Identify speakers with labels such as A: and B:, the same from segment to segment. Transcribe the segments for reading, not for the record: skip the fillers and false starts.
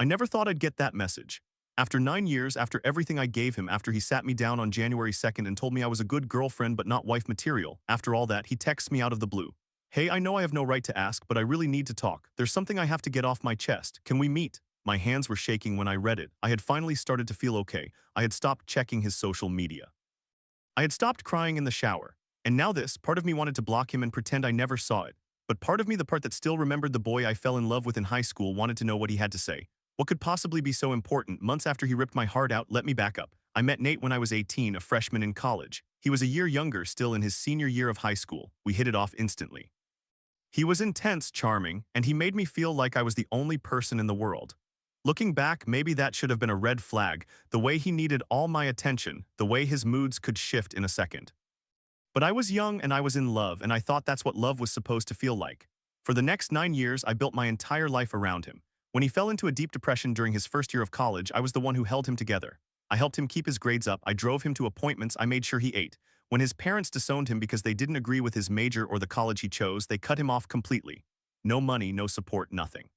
A: I never thought I'd get that message. After 9 years, after everything I gave him, after he sat me down on January 2nd and told me I was a good girlfriend but not wife material, after all that, he texts me out of the blue. Hey, I know I have no right to ask, but I really need to talk. There's something I have to get off my chest. Can we meet? My hands were shaking when I read it. I had finally started to feel okay. I had stopped checking his social media. I had stopped crying in the shower. And now this, part of me wanted to block him and pretend I never saw it. But part of me, the part that still remembered the boy I fell in love with in high school, wanted to know what he had to say. What could possibly be so important? Months after he ripped my heart out, let me back up. I met Nate when I was 18, a freshman in college. He was a year younger, still in his senior year of high school. We hit it off instantly. He was intense, charming, and he made me feel like I was the only person in the world. Looking back, maybe that should have been a red flag, the way he needed all my attention, the way his moods could shift in a second. But I was young and I was in love, and I thought that's what love was supposed to feel like. For the next 9 years, I built my entire life around him. When he fell into a deep depression during his first year of college, I was the one who held him together. I helped him keep his grades up, I drove him to appointments, I made sure he ate. When his parents disowned him because they didn't agree with his major or the college he chose, they cut him off completely. No money, no support, nothing.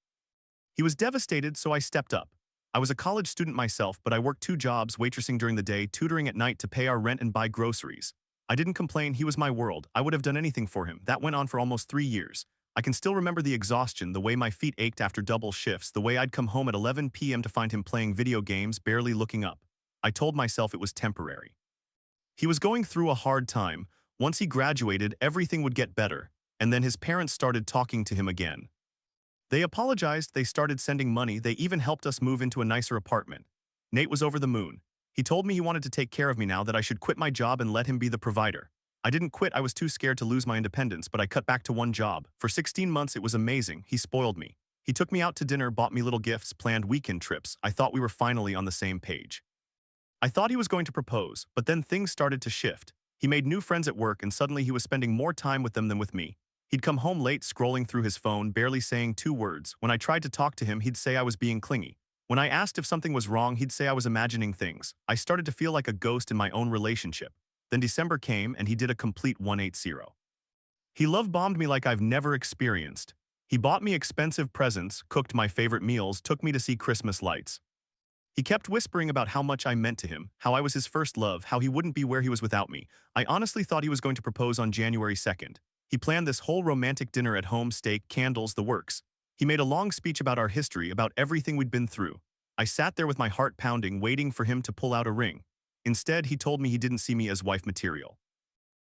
A: He was devastated, so I stepped up. I was a college student myself, but I worked 2 jobs, waitressing during the day, tutoring at night to pay our rent and buy groceries. I didn't complain, he was my world. I would have done anything for him. That went on for almost 3 years. I can still remember the exhaustion, the way my feet ached after double shifts, the way I'd come home at 11 p.m. to find him playing video games, barely looking up. I told myself it was temporary. He was going through a hard time. Once he graduated, everything would get better. And then his parents started talking to him again. They apologized, they started sending money, they even helped us move into a nicer apartment. Nate was over the moon. He told me he wanted to take care of me now, that I should quit my job and let him be the provider. I didn't quit, I was too scared to lose my independence, but I cut back to 1 job. For 16 months it was amazing, he spoiled me. He took me out to dinner, bought me little gifts, planned weekend trips. I thought we were finally on the same page. I thought he was going to propose, but then things started to shift. He made new friends at work and suddenly he was spending more time with them than with me. He'd come home late, scrolling through his phone, barely saying 2 words. When I tried to talk to him, he'd say I was being clingy. When I asked if something was wrong, he'd say I was imagining things. I started to feel like a ghost in my own relationship. Then December came and he did a complete 180. He love-bombed me like I've never experienced. He bought me expensive presents, cooked my favorite meals, took me to see Christmas lights. He kept whispering about how much I meant to him, how I was his first love, how he wouldn't be where he was without me. I honestly thought he was going to propose on January 2nd. He planned this whole romantic dinner at home, steak, candles, the works. He made a long speech about our history, about everything we'd been through. I sat there with my heart pounding, waiting for him to pull out a ring. Instead, he told me he didn't see me as wife material.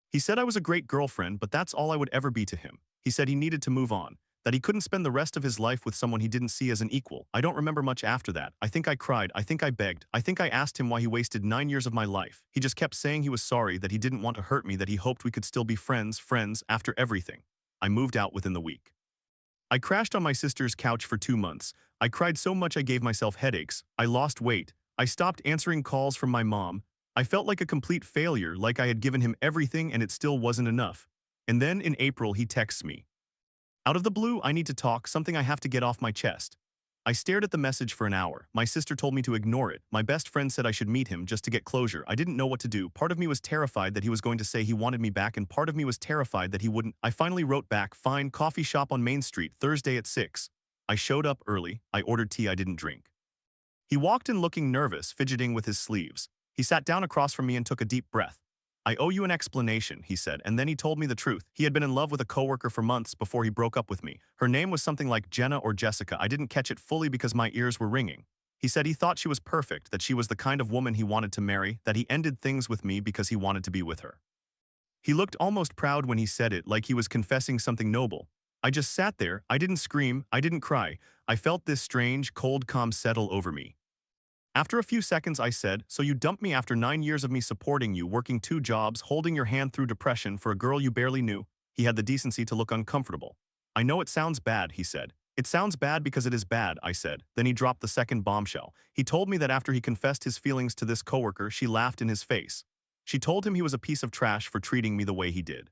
A: He said I was a great girlfriend, but that's all I would ever be to him. He said he needed to move on, that he couldn't spend the rest of his life with someone he didn't see as an equal. I don't remember much after that. I think I cried, I think I begged, I think I asked him why he wasted 9 years of my life. He just kept saying he was sorry, that he didn't want to hurt me, that he hoped we could still be friends, after everything. I moved out within the week. I crashed on my sister's couch for 2 months. I cried so much I gave myself headaches. I lost weight. I stopped answering calls from my mom. I felt like a complete failure, like I had given him everything and it still wasn't enough. And then in April he texts me. Out of the blue, I need to talk, something I have to get off my chest. I stared at the message for an hour. My sister told me to ignore it. My best friend said I should meet him just to get closure. I didn't know what to do. Part of me was terrified that he was going to say he wanted me back, and part of me was terrified that he wouldn't. I finally wrote back, fine, coffee shop on Main Street, Thursday at 6. I showed up early. I ordered tea I didn't drink. He walked in looking nervous, fidgeting with his sleeves. He sat down across from me and took a deep breath. I owe you an explanation, he said, and then he told me the truth. He had been in love with a coworker for months before he broke up with me. Her name was something like Jenna or Jessica. I didn't catch it fully because my ears were ringing. He said he thought she was perfect, that she was the kind of woman he wanted to marry, that he ended things with me because he wanted to be with her. He looked almost proud when he said it, like he was confessing something noble. I just sat there. I didn't scream. I didn't cry. I felt this strange, cold calm settle over me. After a few seconds, I said, so you dumped me after 9 years of me supporting you, working 2 jobs, holding your hand through depression for a girl you barely knew. He had the decency to look uncomfortable. I know it sounds bad, he said. It sounds bad because it is bad, I said. Then he dropped the second bombshell. He told me that after he confessed his feelings to this coworker, she laughed in his face. She told him he was a piece of trash for treating me the way he did.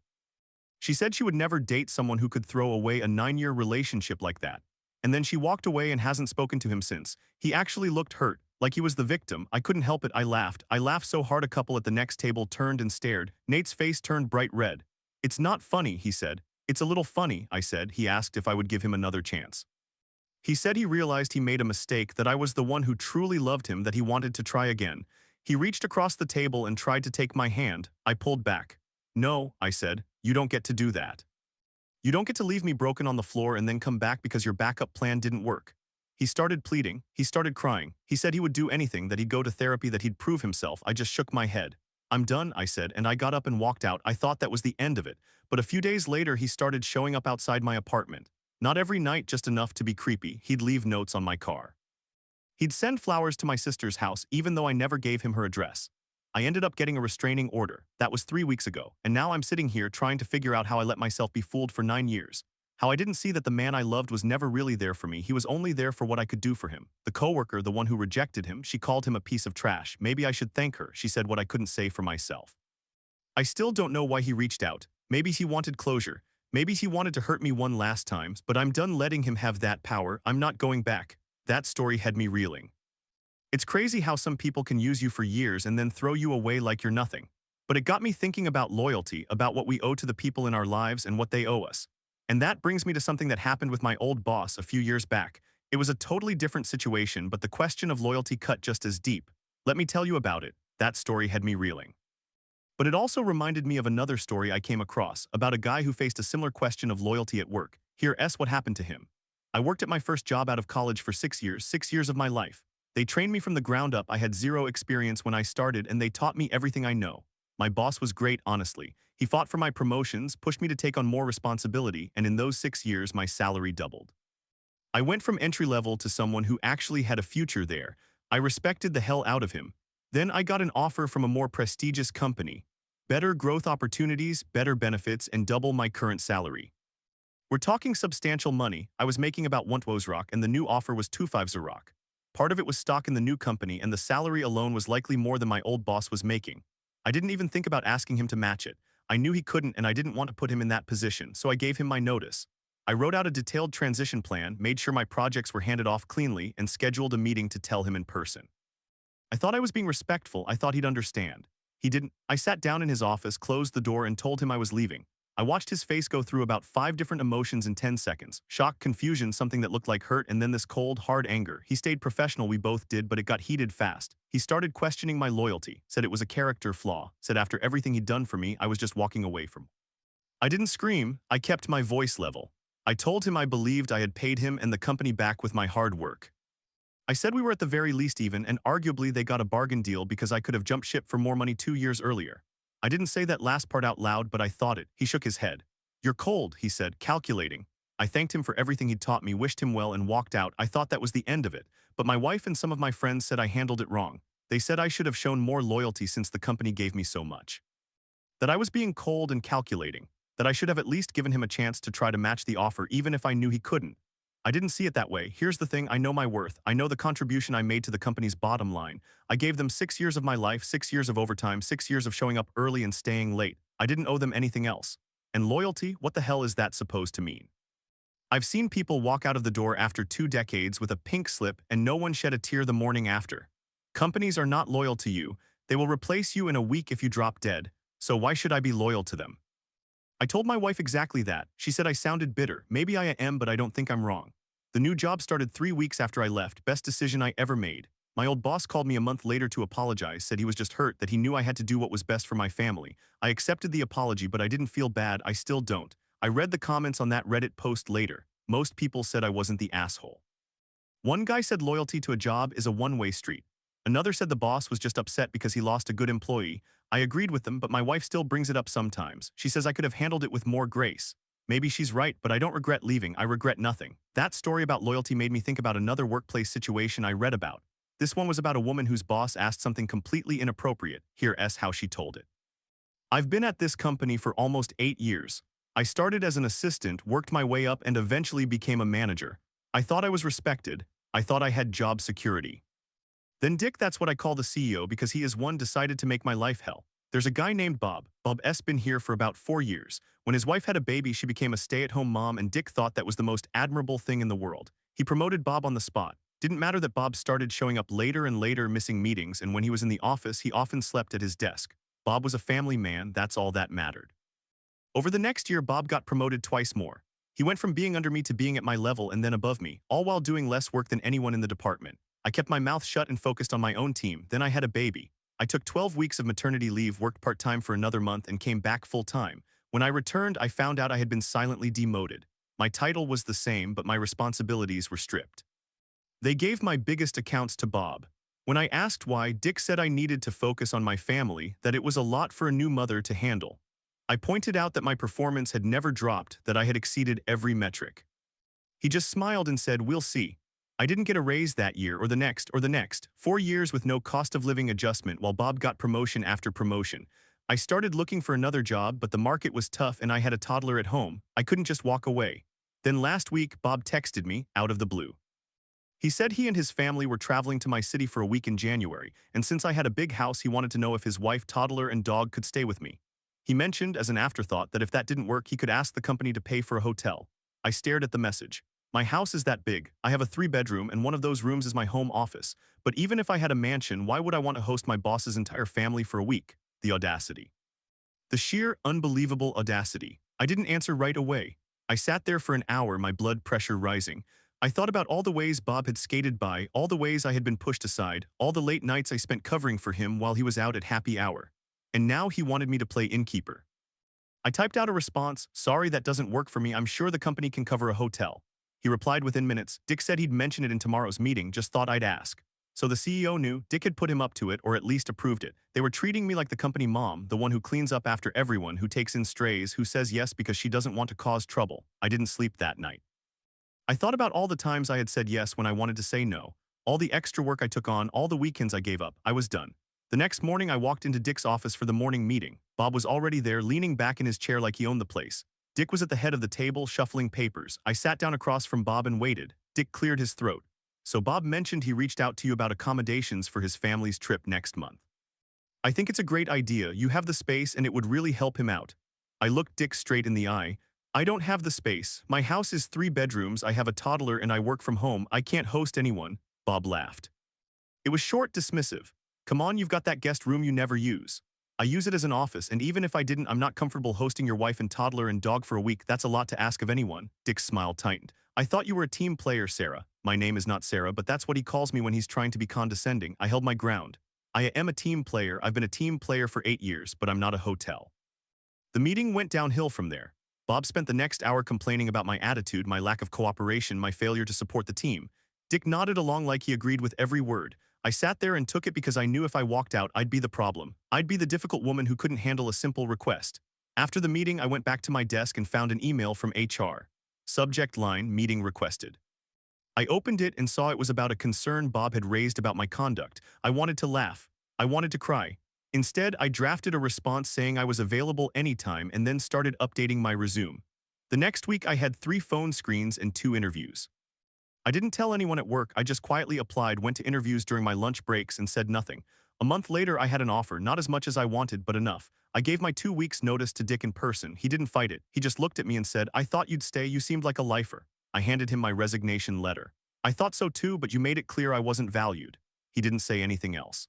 A: She said she would never date someone who could throw away a 9-year relationship like that. And then she walked away and hasn't spoken to him since. He actually looked hurt, like he was the victim. I couldn't help it. I laughed. I laughed so hard a couple at the next table turned and stared. Nate's face turned bright red. It's not funny, he said. It's a little funny, I said. He asked if I would give him another chance. He said he realized he made a mistake, that I was the one who truly loved him, that he wanted to try again. He reached across the table and tried to take my hand. I pulled back. No, I said, you don't get to do that. You don't get to leave me broken on the floor and then come back because your backup plan didn't work. He started pleading. He started crying. He said he would do anything, that he'd go to therapy, that he'd prove himself. I just shook my head. I'm done, I said, and I got up and walked out. I thought that was the end of it. But a few days later, he started showing up outside my apartment. Not every night, just enough to be creepy. He'd leave notes on my car. He'd send flowers to my sister's house, even though I never gave him her address. I ended up getting a restraining order. That was 3 weeks ago, and now I'm sitting here trying to figure out how I let myself be fooled for 9 years. How I didn't see that the man I loved was never really there for me. He was only there for what I could do for him. The coworker, the one who rejected him, she called him a piece of trash. Maybe I should thank her. She said what I couldn't say for myself. I still don't know why he reached out. Maybe he wanted closure. Maybe he wanted to hurt me one last time, but I'm done letting him have that power. I'm not going back. That story had me reeling. It's crazy how some people can use you for years and then throw you away like you're nothing. But it got me thinking about loyalty, about what we owe to the people in our lives and what they owe us. And that brings me to something that happened with my old boss a few years back. It was a totally different situation, but the question of loyalty cut just as deep. Let me tell you about it. That story had me reeling. But it also reminded me of another story I came across, about a guy who faced a similar question of loyalty at work. Here's what happened to him. I worked at my first job out of college for 6 years of my life. They trained me from the ground up. I had zero experience when I started, and they taught me everything I know. My boss was great, honestly. He fought for my promotions, pushed me to take on more responsibility, and in those 6 years, my salary doubled. I went from entry-level to someone who actually had a future there. I respected the hell out of him. Then I got an offer from a more prestigious company. Better growth opportunities, better benefits, and double my current salary. We're talking substantial money. I was making about 1,000 and the new offer was 2,500. Part of it was stock in the new company, and the salary alone was likely more than my old boss was making. I didn't even think about asking him to match it. I knew he couldn't, and I didn't want to put him in that position, so I gave him my notice. I wrote out a detailed transition plan, made sure my projects were handed off cleanly, and scheduled a meeting to tell him in person. I thought I was being respectful. I thought he'd understand. He didn't. I sat down in his office, closed the door, and told him I was leaving. I watched his face go through about 5 different emotions in 10 seconds. Shock, confusion, something that looked like hurt, and then this cold, hard anger. He stayed professional, we both did, but it got heated fast. He started questioning my loyalty, said it was a character flaw, said after everything he'd done for me, I was just walking away from. I didn't scream. I kept my voice level. I told him I believed I had paid him and the company back with my hard work. I said we were at the very least even, and arguably they got a bargain deal because I could have jumped ship for more money 2 years earlier. I didn't say that last part out loud, but I thought it. He shook his head. You're cold, he said, calculating. I thanked him for everything he'd taught me, wished him well, and walked out. I thought that was the end of it, but my wife and some of my friends said I handled it wrong. They said I should have shown more loyalty since the company gave me so much. That I was being cold and calculating. That I should have at least given him a chance to try to match the offer even if I knew he couldn't. I didn't see it that way. Here's the thing, I know my worth. I know the contribution I made to the company's bottom line. I gave them 6 years of my life, 6 years of overtime, 6 years of showing up early and staying late. I didn't owe them anything else. And loyalty, what the hell is that supposed to mean? I've seen people walk out of the door after 2 decades with a pink slip and no one shed a tear the morning after. Companies are not loyal to you. They will replace you in a week if you drop dead. So why should I be loyal to them? I told my wife exactly that. She said I sounded bitter. Maybe I am, but I don't think I'm wrong. The new job started 3 weeks after I left. Best decision I ever made. My old boss called me a month later to apologize, said he was just hurt, that he knew I had to do what was best for my family. I accepted the apology, but I didn't feel bad. I still don't. I read the comments on that Reddit post later. Most people said I wasn't the asshole. One guy said loyalty to a job is a one-way street. Another said the boss was just upset because he lost a good employee. I agreed with them, but my wife still brings it up sometimes. She says I could have handled it with more grace. Maybe she's right, but I don't regret leaving. I regret nothing. That story about loyalty made me think about another workplace situation I read about. This one was about a woman whose boss asked something completely inappropriate. Here's how she told it. I've been at this company for almost 8 years. I started as an assistant, worked my way up, and eventually became a manager. I thought I was respected. I thought I had job security. Then Dick, that's what I call the CEO because he is one, decided to make my life hell. There's a guy named Bob. Bob's been here for about 4 years. When his wife had a baby, she became a stay-at-home mom, and Dick thought that was the most admirable thing in the world. He promoted Bob on the spot. Didn't matter that Bob started showing up later and later, missing meetings, and when he was in the office, he often slept at his desk. Bob was a family man, that's all that mattered. Over the next year, Bob got promoted twice more. He went from being under me to being at my level and then above me, all while doing less work than anyone in the department. I kept my mouth shut and focused on my own team, then I had a baby. I took 12 weeks of maternity leave, worked part-time for another month, and came back full-time. When I returned, I found out I had been silently demoted. My title was the same, but my responsibilities were stripped. They gave my biggest accounts to Bob. When I asked why, Dick said I needed to focus on my family, that it was a lot for a new mother to handle. I pointed out that my performance had never dropped, that I had exceeded every metric. He just smiled and said, "We'll see." I didn't get a raise that year or the next or the next, 4 years with no cost of living adjustment while Bob got promotion after promotion. I started looking for another job, but the market was tough and I had a toddler at home. I couldn't just walk away. Then last week, Bob texted me, out of the blue. He said he and his family were traveling to my city for a week in January, and since I had a big house, he wanted to know if his wife, toddler, and dog could stay with me. He mentioned, as an afterthought, that if that didn't work, he could ask the company to pay for a hotel. I stared at the message. My house is that big. I have a 3-bedroom, and one of those rooms is my home office. But even if I had a mansion, why would I want to host my boss's entire family for a week? The audacity. The sheer, unbelievable audacity. I didn't answer right away. I sat there for an hour, my blood pressure rising. I thought about all the ways Bob had skated by, all the ways I had been pushed aside, all the late nights I spent covering for him while he was out at happy hour. And now he wanted me to play innkeeper. I typed out a response, "Sorry, that doesn't work for me. I'm sure the company can cover a hotel." He replied within minutes, "Dick said he'd mention it in tomorrow's meeting, just thought I'd ask." So the CEO knew Dick had put him up to it, or at least approved it. They were treating me like the company mom, the one who cleans up after everyone, who takes in strays, who says yes because she doesn't want to cause trouble. I didn't sleep that night. I thought about all the times I had said yes when I wanted to say no, all the extra work I took on, all the weekends I gave up. I was done. The next morning, I walked into Dick's office for the morning meeting. Bob was already there, leaning back in his chair like he owned the place. Dick was at the head of the table, shuffling papers. I sat down across from Bob and waited. Dick cleared his throat. "So Bob mentioned he reached out to you about accommodations for his family's trip next month. I think it's a great idea. You have the space and it would really help him out." I looked Dick straight in the eye. "I don't have the space. My house is 3 bedrooms, I have a toddler and I work from home. I can't host anyone." Bob laughed. It was short, dismissive. "Come on, you've got that guest room you never use." "I use it as an office, and even if I didn't, I'm not comfortable hosting your wife and toddler and dog for a week. That's a lot to ask of anyone." Dick's smile tightened. "I thought you were a team player, Sarah." My name is not Sarah, but that's what he calls me when he's trying to be condescending. I held my ground. "I am a team player. I've been a team player for 8 years, but I'm not a hotel." The meeting went downhill from there. Bob spent the next hour complaining about my attitude, my lack of cooperation, my failure to support the team. Dick nodded along like he agreed with every word. I sat there and took it because I knew if I walked out, I'd be the problem. I'd be the difficult woman who couldn't handle a simple request. After the meeting, I went back to my desk and found an email from HR. Subject line, "Meeting requested." I opened it and saw it was about a concern Bob had raised about my conduct. I wanted to laugh. I wanted to cry. Instead, I drafted a response saying I was available anytime and then started updating my resume. The next week, I had 3 phone screens and 2 interviews. I didn't tell anyone at work. I just quietly applied, went to interviews during my lunch breaks, and said nothing. A month later, I had an offer, not as much as I wanted, but enough. I gave my 2 weeks' notice to Dick in person. He didn't fight it. He just looked at me and said, "I thought you'd stay. You seemed like a lifer." I handed him my resignation letter. "I thought so too, but you made it clear I wasn't valued." He didn't say anything else.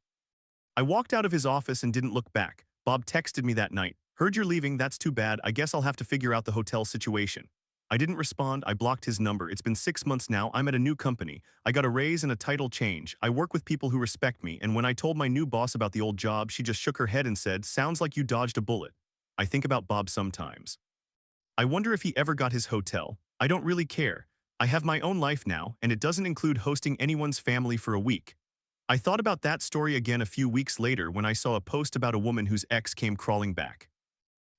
A: I walked out of his office and didn't look back. Bob texted me that night. "Heard you're leaving, that's too bad. I guess I'll have to figure out the hotel situation." I didn't respond. I blocked his number. It's been 6 months now. I'm at a new company. I got a raise and a title change. I work with people who respect me, and when I told my new boss about the old job, she just shook her head and said, "Sounds like you dodged a bullet." I think about Bob sometimes. I wonder if he ever got his hotel. I don't really care. I have my own life now, and it doesn't include hosting anyone's family for a week. I thought about that story again a few weeks later when I saw a post about a woman whose ex came crawling back.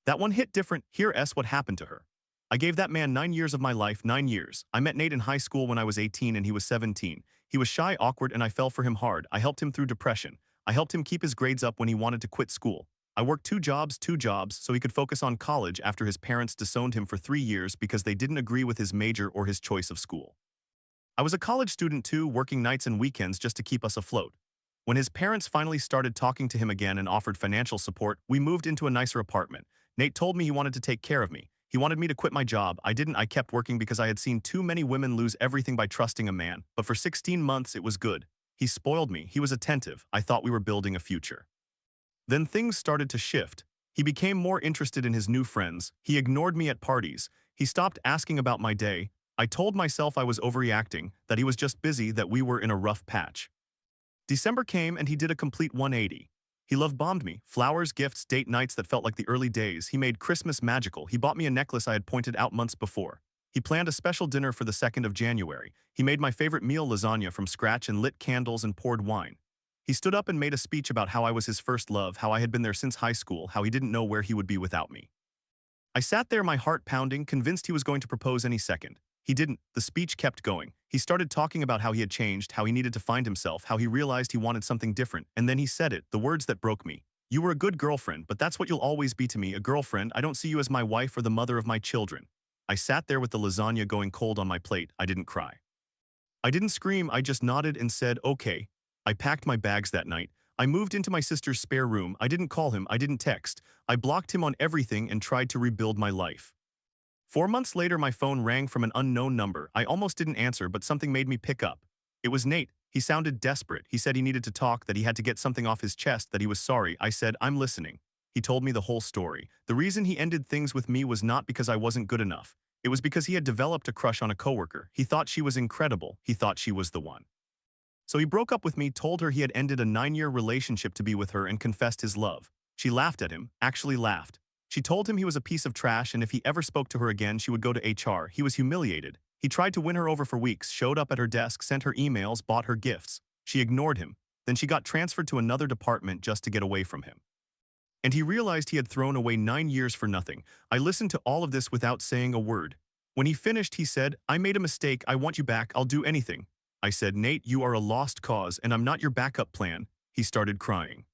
A: That one hit different. Here's what happened to her. "I gave that man 9 years of my life, 9 years. I met Nate in high school when I was 18 and he was 17. He was shy, awkward, and I fell for him hard. I helped him through depression. I helped him keep his grades up when he wanted to quit school. I worked 2 jobs, so he could focus on college after his parents disowned him for 3 years because they didn't agree with his major or his choice of school. I was a college student too, working nights and weekends just to keep us afloat. When his parents finally started talking to him again and offered financial support, we moved into a nicer apartment. Nate told me he wanted to take care of me. He wanted me to quit my job. I didn't. I kept working because I had seen too many women lose everything by trusting a man. But for 16 months, it was good. He spoiled me. He was attentive. I thought we were building a future. Then things started to shift. He became more interested in his new friends. He ignored me at parties. He stopped asking about my day. I told myself I was overreacting, that he was just busy, that we were in a rough patch. December came and he did a complete 180. He love-bombed me. Flowers, gifts, date nights that felt like the early days. He made Christmas magical. He bought me a necklace I had pointed out months before. He planned a special dinner for the 2nd of January. He made my favorite meal, lasagna, from scratch and lit candles and poured wine. He stood up and made a speech about how I was his first love, how I had been there since high school, how he didn't know where he would be without me. I sat there, my heart pounding, convinced he was going to propose any second. He didn't. The speech kept going. He started talking about how he had changed, how he needed to find himself, how he realized he wanted something different, and then he said it, the words that broke me. You were a good girlfriend, but that's what you'll always be to me, a girlfriend. I don't see you as my wife or the mother of my children. I sat there with the lasagna going cold on my plate. I didn't cry. I didn't scream, I just nodded and said, okay. I packed my bags that night. I moved into my sister's spare room. I didn't call him, I didn't text. I blocked him on everything and tried to rebuild my life. 4 months later, my phone rang from an unknown number. I almost didn't answer, but something made me pick up. It was Nate. He sounded desperate. He said he needed to talk, that he had to get something off his chest, that he was sorry. I said, I'm listening. He told me the whole story. The reason he ended things with me was not because I wasn't good enough. It was because he had developed a crush on a coworker. He thought she was incredible. He thought she was the one. So he broke up with me, told her he had ended a 9-year relationship to be with her, and confessed his love. She laughed at him, actually laughed. She told him he was a piece of trash, and if he ever spoke to her again, she would go to HR. He was humiliated. He tried to win her over for weeks, showed up at her desk, sent her emails, bought her gifts. She ignored him. Then she got transferred to another department just to get away from him. And he realized he had thrown away 9 years for nothing. I listened to all of this without saying a word. When he finished, he said, I made a mistake. I want you back. I'll do anything. I said, Nate, you are a lost cause, and I'm not your backup plan. He started crying.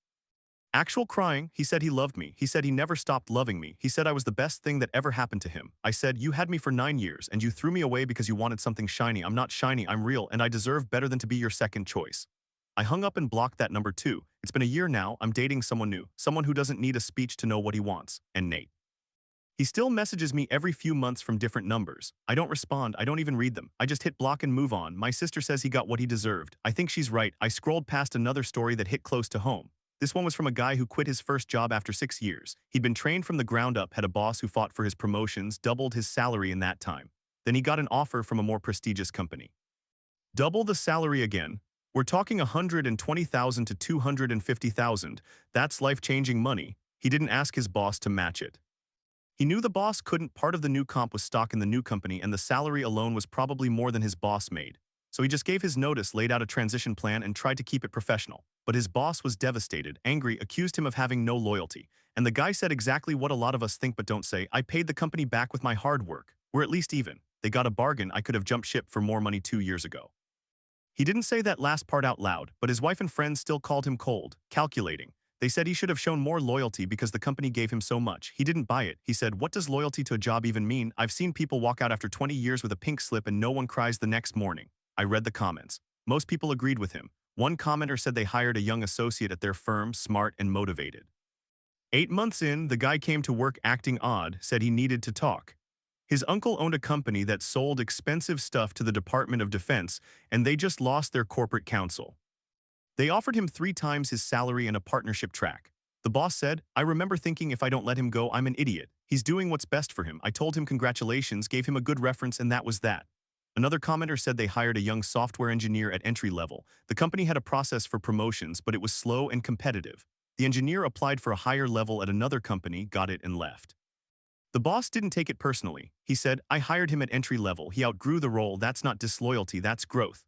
A: Actual crying. He said he loved me. He said he never stopped loving me. He said I was the best thing that ever happened to him. I said, you had me for 9 years, and you threw me away because you wanted something shiny. I'm not shiny, I'm real, and I deserve better than to be your second choice. I hung up and blocked that number too. It's been a year now. I'm dating someone new, someone who doesn't need a speech to know what he wants. And Nate. He still messages me every few months from different numbers. I don't respond. I don't even read them. I just hit block and move on. My sister says he got what he deserved. I think she's right. I scrolled past another story that hit close to home. This one was from a guy who quit his first job after 6 years. He'd been trained from the ground up, had a boss who fought for his promotions, doubled his salary in that time. Then he got an offer from a more prestigious company. Double the salary again. We're talking 120,000 to 250,000. That's life-changing money. He didn't ask his boss to match it. He knew the boss couldn't. Part of the new comp was stock in the new company, and the salary alone was probably more than his boss made. So he just gave his notice, laid out a transition plan, and tried to keep it professional. But his boss was devastated, angry, accused him of having no loyalty. And the guy said exactly what a lot of us think but don't say. I paid the company back with my hard work. We're at least even. They got a bargain. I could have jumped ship for more money 2 years ago. He didn't say that last part out loud, but his wife and friends still called him cold, calculating. They said he should have shown more loyalty because the company gave him so much. He didn't buy it. He said, what does loyalty to a job even mean? I've seen people walk out after 20 years with a pink slip and no one cries the next morning. I read the comments. Most people agreed with him. One commenter said they hired a young associate at their firm, smart and motivated. 8 months in, the guy came to work acting odd, said he needed to talk. His uncle owned a company that sold expensive stuff to the Department of Defense, and they just lost their corporate counsel. They offered him 3 times his salary and a partnership track. The boss said, I remember thinking if I don't let him go, I'm an idiot. He's doing what's best for him. I told him congratulations, gave him a good reference, and that was that. Another commenter said they hired a young software engineer at entry level. The company had a process for promotions, but it was slow and competitive. The engineer applied for a higher level at another company, got it, and left. The boss didn't take it personally. He said, I hired him at entry level. He outgrew the role. That's not disloyalty, that's growth.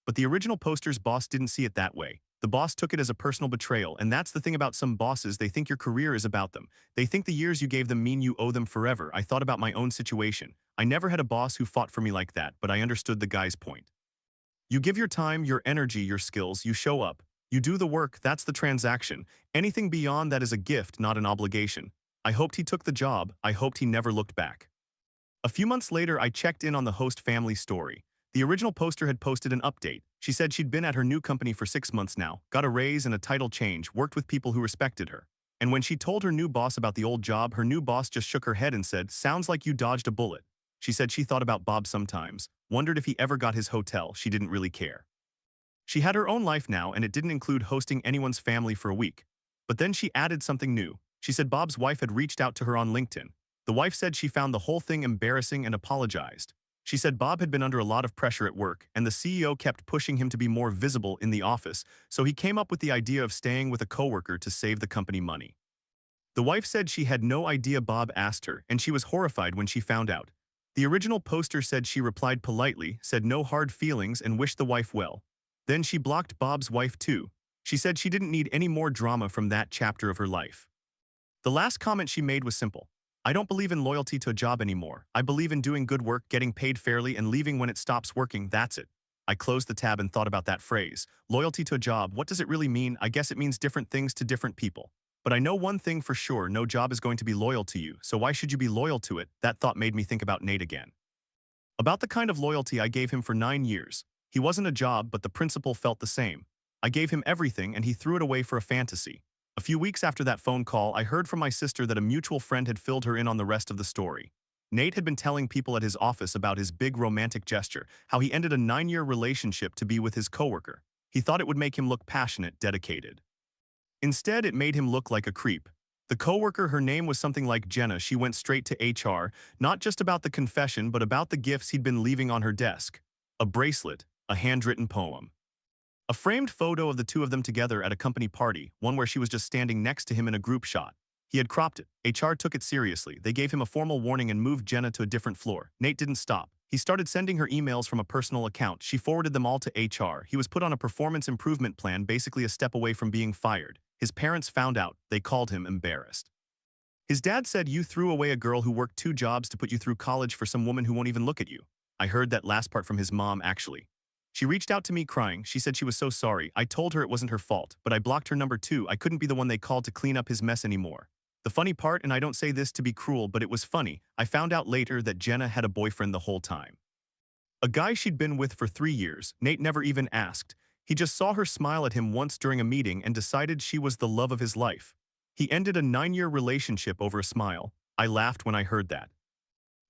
A: But the original poster's boss didn't see it that way. The boss took it as a personal betrayal, and that's the thing about some bosses. They think your career is about them. They think the years you gave them mean you owe them forever. I thought about my own situation. I never had a boss who fought for me like that, but I understood the guy's point. You give your time, your energy, your skills, you show up. You do the work, that's the transaction. Anything beyond that is a gift, not an obligation. I hoped he took the job. I hoped he never looked back. A few months later, I checked in on the host family story. The original poster had posted an update. She said she'd been at her new company for 6 months now, got a raise and a title change, worked with people who respected her. And when she told her new boss about the old job, her new boss just shook her head and said, sounds like you dodged a bullet. She said she thought about Bob sometimes, wondered if he ever got his hotel. She didn't really care. She had her own life now, and it didn't include hosting anyone's family for a week. But then she added something new. She said Bob's wife had reached out to her on LinkedIn. The wife said she found the whole thing embarrassing and apologized. She said Bob had been under a lot of pressure at work, and the CEO kept pushing him to be more visible in the office, so he came up with the idea of staying with a coworker to save the company money. The wife said she had no idea Bob asked her, and she was horrified when she found out. The original poster said she replied politely, said no hard feelings, and wished the wife well. Then she blocked Bob's wife too. She said she didn't need any more drama from that chapter of her life. The last comment she made was simple. I don't believe in loyalty to a job anymore. I believe in doing good work, getting paid fairly, and leaving when it stops working. That's it. I closed the tab and thought about that phrase. Loyalty to a job, what does it really mean? I guess it means different things to different people. But I know one thing for sure, no job is going to be loyal to you, so why should you be loyal to it? That thought made me think about Nate again. About the kind of loyalty I gave him for 9 years. He wasn't a job, but the principle felt the same. I gave him everything and he threw it away for a fantasy. A few weeks after that phone call, I heard from my sister that a mutual friend had filled her in on the rest of the story. Nate had been telling people at his office about his big romantic gesture, how he ended a 9-year relationship to be with his coworker. He thought it would make him look passionate, dedicated. Instead, it made him look like a creep. The coworker, her name was something like Jenna, she went straight to HR, not just about the confession, but about the gifts he'd been leaving on her desk. A bracelet, a handwritten poem. A framed photo of the two of them together at a company party, one where she was just standing next to him in a group shot. He had cropped it. HR took it seriously. They gave him a formal warning and moved Jenna to a different floor. Nate didn't stop. He started sending her emails from a personal account. She forwarded them all to HR. He was put on a performance improvement plan, basically a step away from being fired. His parents found out. They called him embarrassed. His dad said, "You threw away a girl who worked 2 jobs to put you through college for some woman who won't even look at you." I heard that last part from his mom, actually. She reached out to me crying. She said she was so sorry. I told her it wasn't her fault, but I blocked her number too. I couldn't be the one they called to clean up his mess anymore. The funny part, and I don't say this to be cruel, but it was funny, I found out later that Jenna had a boyfriend the whole time. A guy she'd been with for 3 years. Nate never even asked. He just saw her smile at him once during a meeting and decided she was the love of his life. He ended a 9-year relationship over a smile. I laughed when I heard that.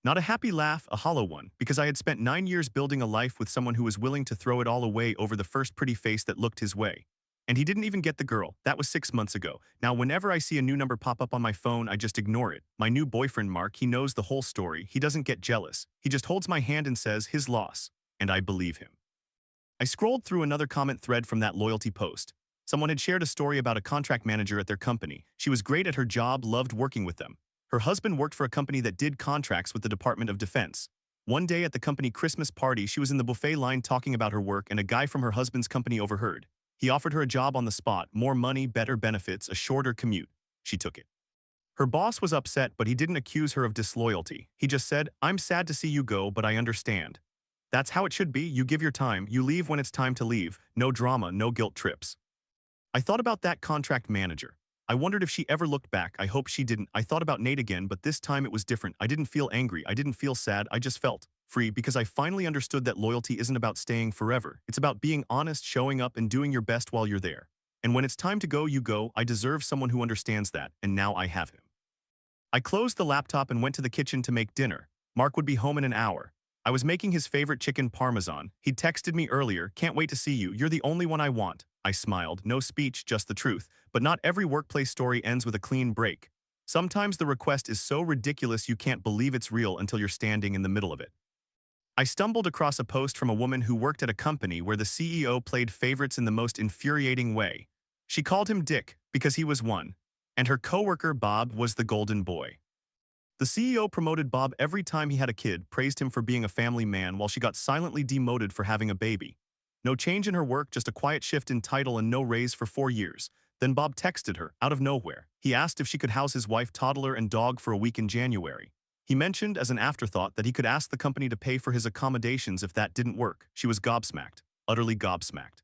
A: Not a happy laugh, a hollow one, because I had spent 9 years building a life with someone who was willing to throw it all away over the first pretty face that looked his way. And he didn't even get the girl. That was 6 months ago. Now whenever I see a new number pop up on my phone, I just ignore it. My new boyfriend, Mark, he knows the whole story. He doesn't get jealous. He just holds my hand and says, his loss. And I believe him. I scrolled through another comment thread from that loyalty post. Someone had shared a story about a contract manager at their company. She was great at her job, loved working with them. Her husband worked for a company that did contracts with the Department of Defense. One day at the company Christmas party, she was in the buffet line talking about her work, and a guy from her husband's company overheard. He offered her a job on the spot, more money, better benefits, a shorter commute. She took it. Her boss was upset, but he didn't accuse her of disloyalty. He just said, "I'm sad to see you go, but I understand. That's how it should be. You give your time, you leave when it's time to leave. No drama, no guilt trips." I thought about that contract manager. I wondered if she ever looked back. I hope she didn't. I thought about Nate again, but this time it was different. I didn't feel angry. I didn't feel sad. I just felt free, because I finally understood that loyalty isn't about staying forever. It's about being honest, showing up, and doing your best while you're there. And when it's time to go, you go. I deserve someone who understands that, and now I have him. I closed the laptop and went to the kitchen to make dinner. Mark would be home in an hour. I was making his favorite chicken parmesan. He'd texted me earlier, "Can't wait to see you. You're the only one I want." I smiled. No speech, just the truth. But not every workplace story ends with a clean break. Sometimes the request is so ridiculous you can't believe it's real until you're standing in the middle of it. I stumbled across a post from a woman who worked at a company where the CEO played favorites in the most infuriating way. She called him Dick because he was one, and her coworker Bob was the golden boy. The CEO promoted Bob every time he had a kid, praised him for being a family man, while she got silently demoted for having a baby. No change in her work, just a quiet shift in title and no raise for 4 years. Then Bob texted her, out of nowhere. He asked if she could house his wife, toddler, and dog for a week in January. He mentioned as an afterthought that he could ask the company to pay for his accommodations if that didn't work. She was gobsmacked, utterly gobsmacked.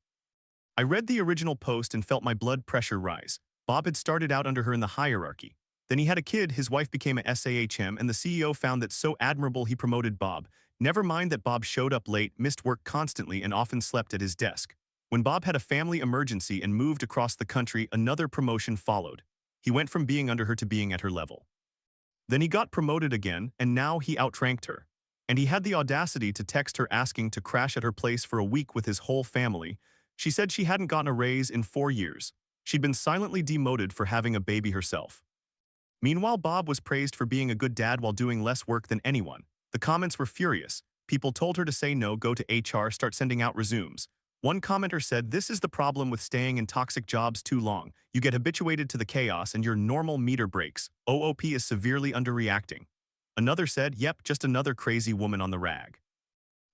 A: I read the original post and felt my blood pressure rise. Bob had started out under her in the hierarchy. Then he had a kid, his wife became a SAHM, and the CEO found that so admirable he promoted Bob. Never mind that Bob showed up late, missed work constantly, and often slept at his desk. When Bob had a family emergency and moved across the country, another promotion followed. He went from being under her to being at her level. Then he got promoted again, and now he outranked her. And he had the audacity to text her asking to crash at her place for a week with his whole family. She said she hadn't gotten a raise in 4 years. She'd been silently demoted for having a baby herself. Meanwhile, Bob was praised for being a good dad while doing less work than anyone. The comments were furious. People told her to say no, go to HR, start sending out resumes. One commenter said, "This is the problem with staying in toxic jobs too long. You get habituated to the chaos and your normal meter breaks. OOP is severely underreacting." Another said, "Yep, just another crazy woman on the rag."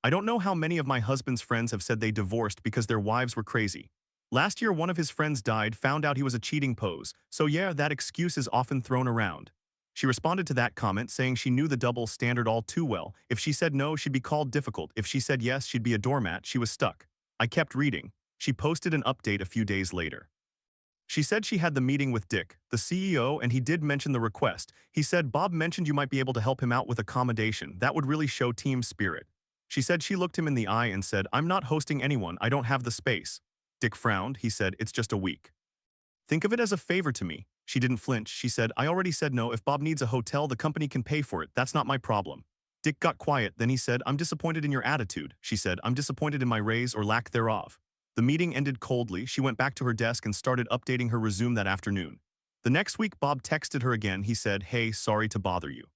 A: I don't know how many of my husband's friends have said they divorced because their wives were crazy. Last year, one of his friends died, found out he was a cheating pose, so yeah, that excuse is often thrown around. She responded to that comment saying she knew the double standard all too well. If she said no, she'd be called difficult. If she said yes, she'd be a doormat. She was stuck. I kept reading. She posted an update a few days later. She said she had the meeting with Dick, the CEO, and he did mention the request. He said, "Bob mentioned you might be able to help him out with accommodation. That would really show team spirit." She said she looked him in the eye and said, "I'm not hosting anyone. I don't have the space." Dick frowned. He said, "It's just a week. Think of it as a favor to me." She didn't flinch. She said, "I already said no. If Bob needs a hotel, the company can pay for it. That's not my problem." Dick got quiet. Then he said, "I'm disappointed in your attitude." She said, "I'm disappointed in my raise or lack thereof." The meeting ended coldly. She went back to her desk and started updating her resume that afternoon. The next week, Bob texted her again. He said, "Hey, sorry to bother you.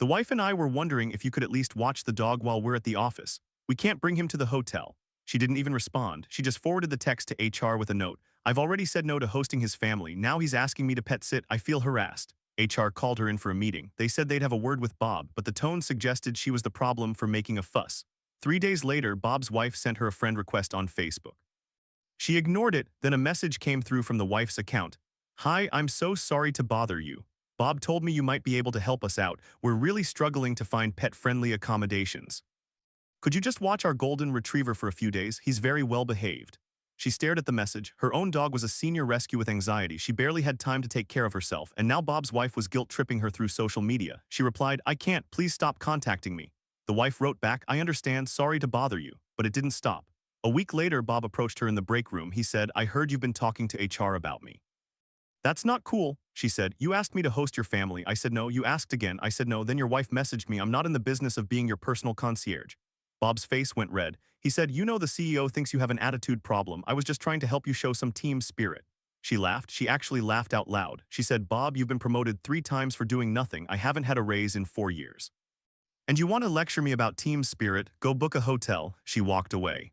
A: The wife and I were wondering if you could at least watch the dog while we're at the office. We can't bring him to the hotel." She didn't even respond. She just forwarded the text to HR with a note. "I've already said no to hosting his family. Now he's asking me to pet sit. I feel harassed." HR called her in for a meeting. They said they'd have a word with Bob, but the tone suggested she was the problem for making a fuss. 3 days later, Bob's wife sent her a friend request on Facebook. She ignored it, then a message came through from the wife's account. "Hi, I'm so sorry to bother you. Bob told me you might be able to help us out. We're really struggling to find pet-friendly accommodations. Could you just watch our golden retriever for a few days? He's very well behaved." She stared at the message. Her own dog was a senior rescue with anxiety. She barely had time to take care of herself, and now Bob's wife was guilt-tripping her through social media. She replied, "I can't. Please stop contacting me." The wife wrote back, "I understand. Sorry to bother you." But it didn't stop. A week later, Bob approached her in the break room. He said, "I heard you've been talking to HR about me." "That's not cool," she said. "You asked me to host your family. I said no. You asked again. I said no. Then your wife messaged me. I'm not in the business of being your personal concierge." Bob's face went red. He said, "You know the CEO thinks you have an attitude problem. I was just trying to help you show some team spirit." She laughed. She actually laughed out loud. She said, "Bob, you've been promoted 3 times for doing nothing. I haven't had a raise in 4 years. And you want to lecture me about team spirit? Go book a hotel." She walked away.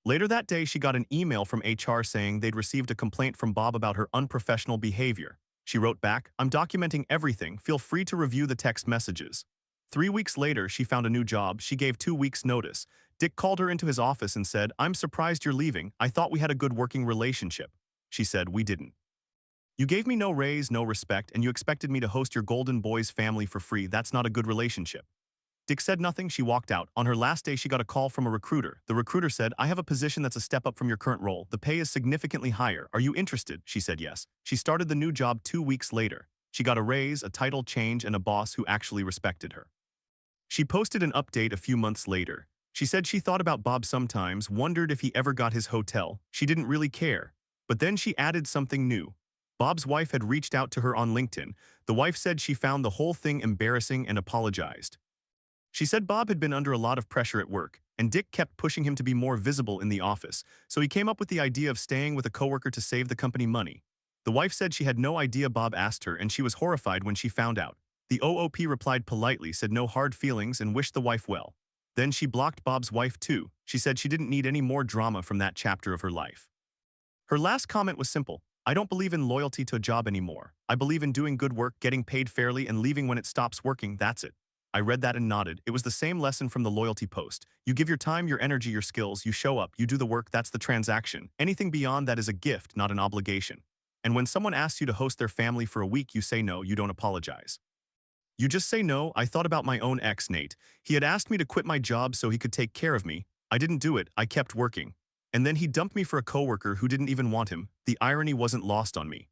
A: Later that day, she got an email from HR saying they'd received a complaint from Bob about her unprofessional behavior. She wrote back, "I'm documenting everything. Feel free to review the text messages." 3 weeks later, she found a new job. She gave 2 weeks' notice. Dick called her into his office and said, "I'm surprised you're leaving. I thought we had a good working relationship." She said, "We didn't. You gave me no raise, no respect, and you expected me to host your golden boy's family for free. That's not a good relationship." Dick said nothing. She walked out. On her last day, she got a call from a recruiter. The recruiter said, "I have a position that's a step up from your current role. The pay is significantly higher. Are you interested?" She said yes. She started the new job 2 weeks later. She got a raise, a title change, and a boss who actually respected her. She posted an update a few months later. She said she thought about Bob sometimes, wondered if he ever got his hotel. She didn't really care. But then she added something new. Bob's wife had reached out to her on LinkedIn. The wife said she found the whole thing embarrassing and apologized. She said Bob had been under a lot of pressure at work, and Dick kept pushing him to be more visible in the office, so he came up with the idea of staying with a coworker to save the company money. The wife said she had no idea Bob asked her, and she was horrified when she found out. The OOP replied politely, said no hard feelings, and wished the wife well. Then she blocked Bob's wife too. She said she didn't need any more drama from that chapter of her life. Her last comment was simple: "I don't believe in loyalty to a job anymore. I believe in doing good work, getting paid fairly, and leaving when it stops working. That's it." I read that and nodded. It was the same lesson from the loyalty post. You give your time, your energy, your skills, you show up, you do the work, that's the transaction. Anything beyond that is a gift, not an obligation. And when someone asks you to host their family for a week, you say no, you don't apologize. You just say no. I thought about my own ex, Nate. He had asked me to quit my job so he could take care of me. I didn't do it. I kept working. And then he dumped me for a coworker who didn't even want him. The irony wasn't lost on me.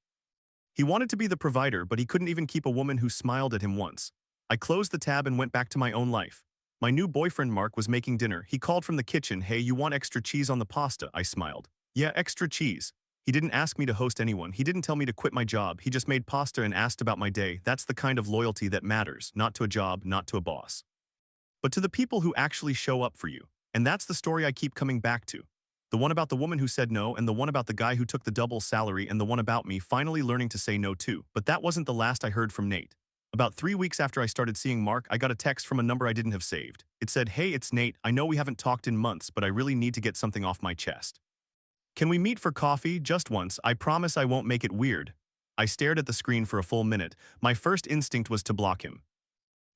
A: He wanted to be the provider, but he couldn't even keep a woman who smiled at him once. I closed the tab and went back to my own life. My new boyfriend Mark was making dinner. He called from the kitchen, "Hey, you want extra cheese on the pasta?" I smiled. "Yeah, extra cheese." He didn't ask me to host anyone. He didn't tell me to quit my job. He just made pasta and asked about my day. That's the kind of loyalty that matters, not to a job, not to a boss, but to the people who actually show up for you. And that's the story I keep coming back to. The one about the woman who said no, and the one about the guy who took the double salary, and the one about me finally learning to say no too. But that wasn't the last I heard from Nate. About 3 weeks after I started seeing Mark, I got a text from a number I didn't have saved. It said, "Hey, it's Nate. I know we haven't talked in months, but I really need to get something off my chest. Can we meet for coffee? Just once. I promise I won't make it weird." I stared at the screen for a full minute. My first instinct was to block him.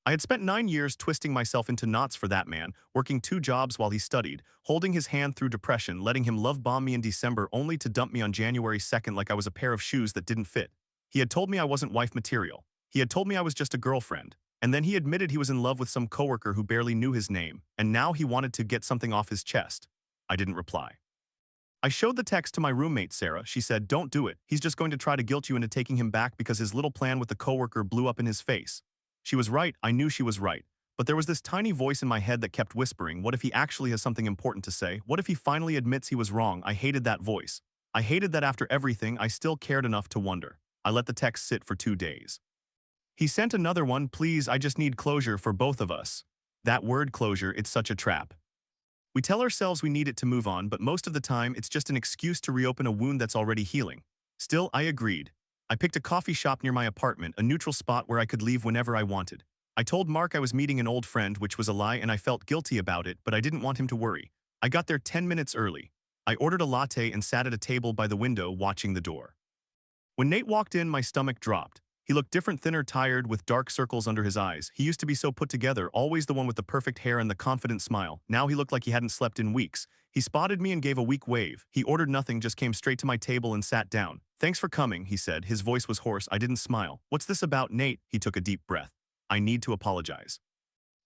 A: I had spent 9 years twisting myself into knots for that man, working 2 jobs while he studied, holding his hand through depression, letting him love bomb me in December only to dump me on January 2nd like I was a pair of shoes that didn't fit. He had told me I wasn't wife material. He had told me I was just a girlfriend. And then he admitted he was in love with some coworker who barely knew his name, and now he wanted to get something off his chest. I didn't reply. I showed the text to my roommate, Sarah. She said, "Don't do it. He's just going to try to guilt you into taking him back because his little plan with the coworker blew up in his face." She was right. I knew she was right. But there was this tiny voice in my head that kept whispering, what if he actually has something important to say? What if he finally admits he was wrong? I hated that voice. I hated that after everything, I still cared enough to wonder. I let the text sit for 2 days. He sent another one, "Please, I just need closure for both of us." That word closure, it's such a trap. We tell ourselves we need it to move on, but most of the time, it's just an excuse to reopen a wound that's already healing. Still, I agreed. I picked a coffee shop near my apartment, a neutral spot where I could leave whenever I wanted. I told Mark I was meeting an old friend, which was a lie, and I felt guilty about it, but I didn't want him to worry. I got there 10 minutes early. I ordered a latte and sat at a table by the window watching the door. When Nate walked in, my stomach dropped. He looked different, thinner, tired, with dark circles under his eyes. He used to be so put together, always the one with the perfect hair and the confident smile. Now he looked like he hadn't slept in weeks. He spotted me and gave a weak wave. He ordered nothing, just came straight to my table and sat down. "Thanks for coming," he said. His voice was hoarse. I didn't smile. "What's this about, Nate?" He took a deep breath. "I need to apologize.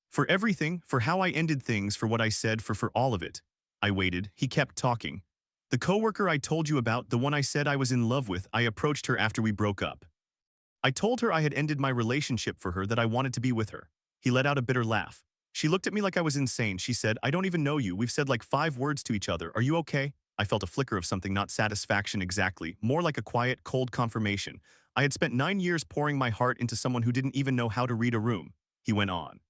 A: For everything, for how I ended things, for what I said, for all of it." I waited. He kept talking. "The coworker I told you about, the one I said I was in love with, I approached her after we broke up. I told her I had ended my relationship for her, that I wanted to be with her." He let out a bitter laugh. "She looked at me like I was insane." She said, "I don't even know you. We've said like 5 words to each other. Are you okay?" I felt a flicker of something, not satisfaction exactly, more like a quiet, cold confirmation. I had spent 9 years pouring my heart into someone who didn't even know how to read a room. He went on.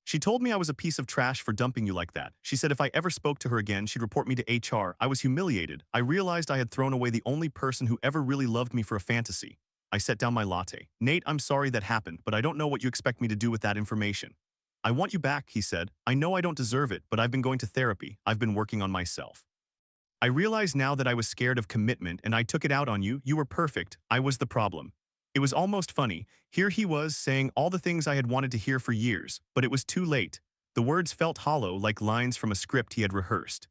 A: "She told me I was a piece of trash for dumping you like that. She said if I ever spoke to her again, she'd report me to HR. I was humiliated. I realized I had thrown away the only person who ever really loved me for a fantasy." I set down my latte. "Nate, I'm sorry that happened, but I don't know what you expect me to do with that information." "I want you back," he said. "I know I don't deserve it, but I've been going to therapy. I've been working on myself. I realize now that I was scared of commitment and I took it out on you. You were perfect. I was the problem." It was almost funny. Here he was saying all the things I had wanted to hear for years, but it was too late. The words felt hollow, like lines from a script he had rehearsed.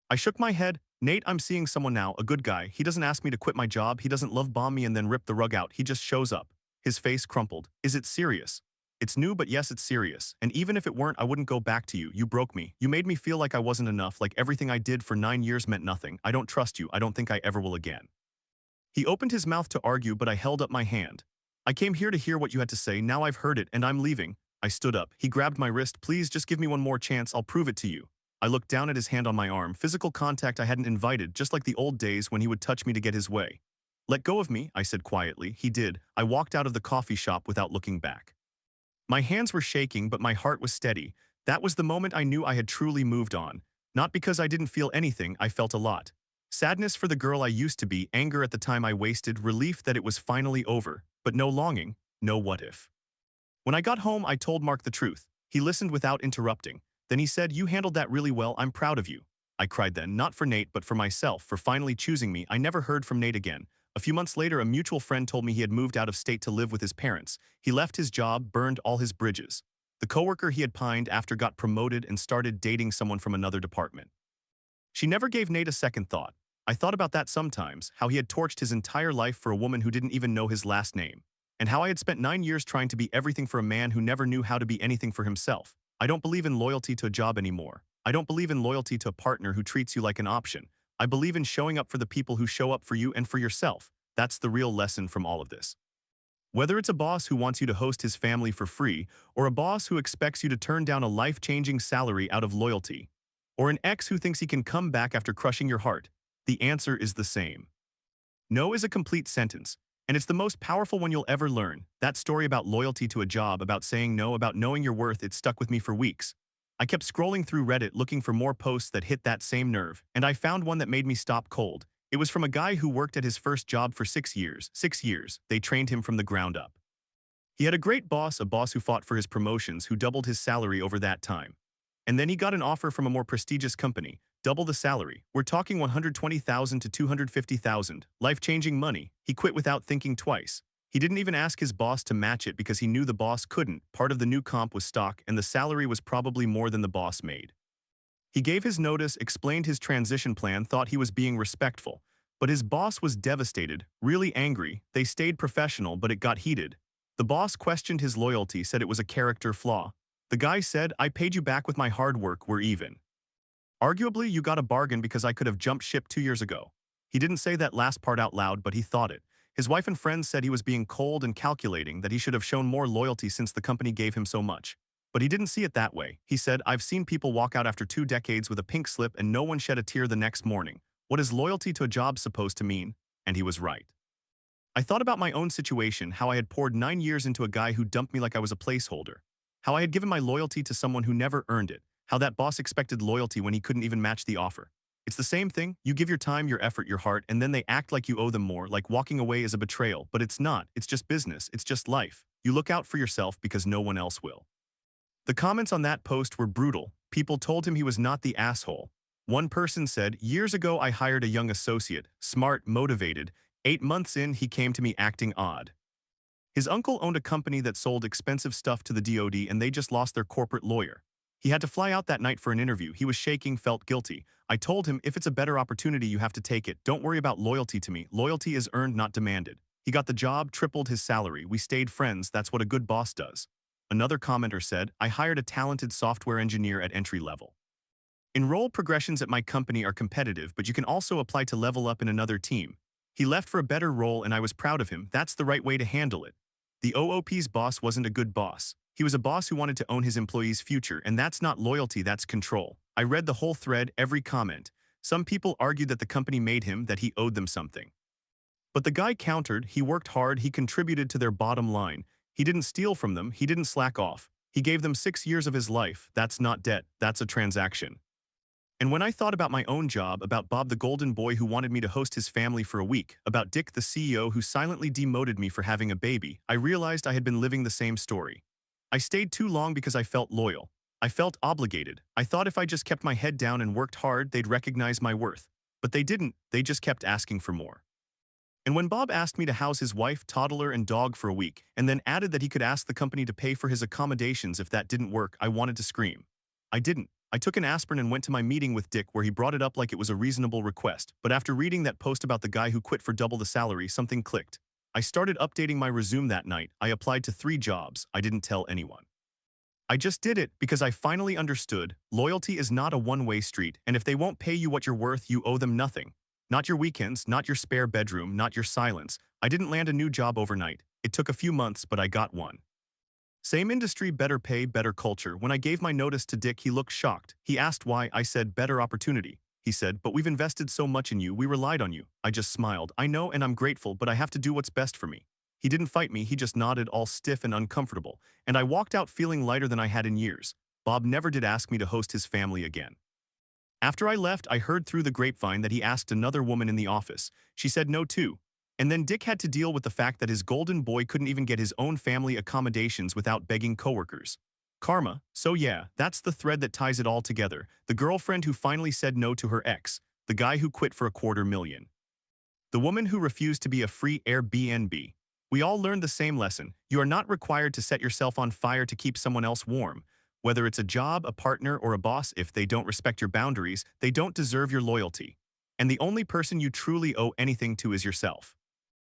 A: I shook my head. "Nate, I'm seeing someone now, a good guy. He doesn't ask me to quit my job. He doesn't love bomb me and then rip the rug out. He just shows up." His face crumpled. "Is it serious?" "It's new, but yes, it's serious. And even if it weren't, I wouldn't go back to you. You broke me. You made me feel like I wasn't enough, like everything I did for 9 years meant nothing. I don't trust you. I don't think I ever will again." He opened his mouth to argue, but I held up my hand. "I came here to hear what you had to say. Now I've heard it, and I'm leaving." I stood up. He grabbed my wrist. "Please, just give me one more chance. I'll prove it to you." I looked down at his hand on my arm, physical contact I hadn't invited, just like the old days when he would touch me to get his way. "Let go of me," I said quietly. He did. I walked out of the coffee shop without looking back. My hands were shaking, but my heart was steady. That was the moment I knew I had truly moved on. Not because I didn't feel anything, I felt a lot. Sadness for the girl I used to be, anger at the time I wasted, relief that it was finally over, but no longing, no what if. When I got home, I told Mark the truth. He listened without interrupting. Then he said, "You handled that really well. I'm proud of you." I cried then, not for Nate, but for myself, for finally choosing me. I never heard from Nate again. A few months later, a mutual friend told me he had moved out of state to live with his parents. He left his job, burned all his bridges. The coworker he had pined after got promoted and started dating someone from another department. She never gave Nate a second thought. I thought about that sometimes, how he had torched his entire life for a woman who didn't even know his last name. And how I had spent 9 years trying to be everything for a man who never knew how to be anything for himself. I don't believe in loyalty to a job anymore. I don't believe in loyalty to a partner who treats you like an option. I believe in showing up for the people who show up for you and for yourself. That's the real lesson from all of this. Whether it's a boss who wants you to host his family for free, or a boss who expects you to turn down a life-changing salary out of loyalty, or an ex who thinks he can come back after crushing your heart, the answer is the same. No is a complete sentence, and it's the most powerful one you'll ever learn. That story about loyalty to a job, about saying no, about knowing your worth, it stuck with me for weeks. I kept scrolling through Reddit looking for more posts that hit that same nerve, and I found one that made me stop cold. It was from a guy who worked at his first job for 6 years. 6 years. They trained him from the ground up. He had a great boss, a boss who fought for his promotions, who doubled his salary over that time. And then he got an offer from a more prestigious company, double the salary. We're talking 120,000 to 250,000, life-changing money. He quit without thinking twice. He didn't even ask his boss to match it because he knew the boss couldn't. Part of the new comp was stock, and the salary was probably more than the boss made. He gave his notice, explained his transition plan, thought he was being respectful. But his boss was devastated, really angry. They stayed professional, but it got heated. The boss questioned his loyalty, said it was a character flaw. The guy said, "I paid you back with my hard work, we're even. Arguably, you got a bargain because I could have jumped ship 2 years ago." He didn't say that last part out loud, but he thought it. His wife and friends said he was being cold and calculating, that he should have shown more loyalty since the company gave him so much. But he didn't see it that way. He said, "I've seen people walk out after 2 decades with a pink slip and no one shed a tear the next morning. What is loyalty to a job supposed to mean?" And he was right. I thought about my own situation, how I had poured 9 years into a guy who dumped me like I was a placeholder. How I had given my loyalty to someone who never earned it. How that boss expected loyalty when he couldn't even match the offer. It's the same thing. You give your time, your effort, your heart, and then they act like you owe them more, like walking away is a betrayal. But it's not. It's just business. It's just life. You look out for yourself because no one else will. The comments on that post were brutal. People told him he was not the asshole. One person said, "Years ago I hired a young associate, smart, motivated. 8 months in, he came to me acting odd." His uncle owned a company that sold expensive stuff to the DoD and they just lost their corporate lawyer. He had to fly out that night for an interview. He was shaking, felt guilty. I told him, "If it's a better opportunity, you have to take it. Don't worry about loyalty to me. Loyalty is earned, not demanded." He got the job, tripled his salary. We stayed friends. That's what a good boss does. Another commenter said, "I hired a talented software engineer at entry level. Enroll progressions at my company are competitive, but you can also apply to level up in another team. He left for a better role and I was proud of him. That's the right way to handle it." The OOP's boss wasn't a good boss. He was a boss who wanted to own his employees' future, and that's not loyalty, that's control. I read the whole thread, every comment. Some people argued that the company made him, that he owed them something. But the guy countered, he worked hard, he contributed to their bottom line. He didn't steal from them, he didn't slack off. He gave them 6 years of his life. That's not debt, that's a transaction. And when I thought about my own job, about Bob the golden boy who wanted me to host his family for a week, about Dick the CEO who silently demoted me for having a baby, I realized I had been living the same story. I stayed too long because I felt loyal. I felt obligated. I thought if I just kept my head down and worked hard, they'd recognize my worth. But they didn't, they just kept asking for more. And when Bob asked me to house his wife, toddler, and dog for a week, and then added that he could ask the company to pay for his accommodations if that didn't work, I wanted to scream. I didn't. I took an aspirin and went to my meeting with Dick where he brought it up like it was a reasonable request. But after reading that post about the guy who quit for double the salary, something clicked. I started updating my resume that night. I applied to 3 jobs. I didn't tell anyone. I just did it because I finally understood loyalty is not a one-way street, and if they won't pay you what you're worth, you owe them nothing. Not your weekends, not your spare bedroom, not your silence. I didn't land a new job overnight. It took a few months, but I got one. Same industry, better pay, better culture. When I gave my notice to Dick, he looked shocked. He asked why. I said, "Better opportunity." He said, "But we've invested so much in you, we relied on you." I just smiled. "I know and I'm grateful, but I have to do what's best for me." He didn't fight me, he just nodded, all stiff and uncomfortable. And I walked out feeling lighter than I had in years. Bob never did ask me to host his family again. After I left, I heard through the grapevine that he asked another woman in the office. She said no too. And then Dick had to deal with the fact that his golden boy couldn't even get his own family accommodations without begging coworkers. Karma. So yeah, that's the thread that ties it all together. The girlfriend who finally said no to her ex. The guy who quit for $250,000. The woman who refused to be a free Airbnb. We all learned the same lesson. You are not required to set yourself on fire to keep someone else warm. Whether it's a job, a partner, or a boss, if they don't respect your boundaries, they don't deserve your loyalty. And the only person you truly owe anything to is yourself.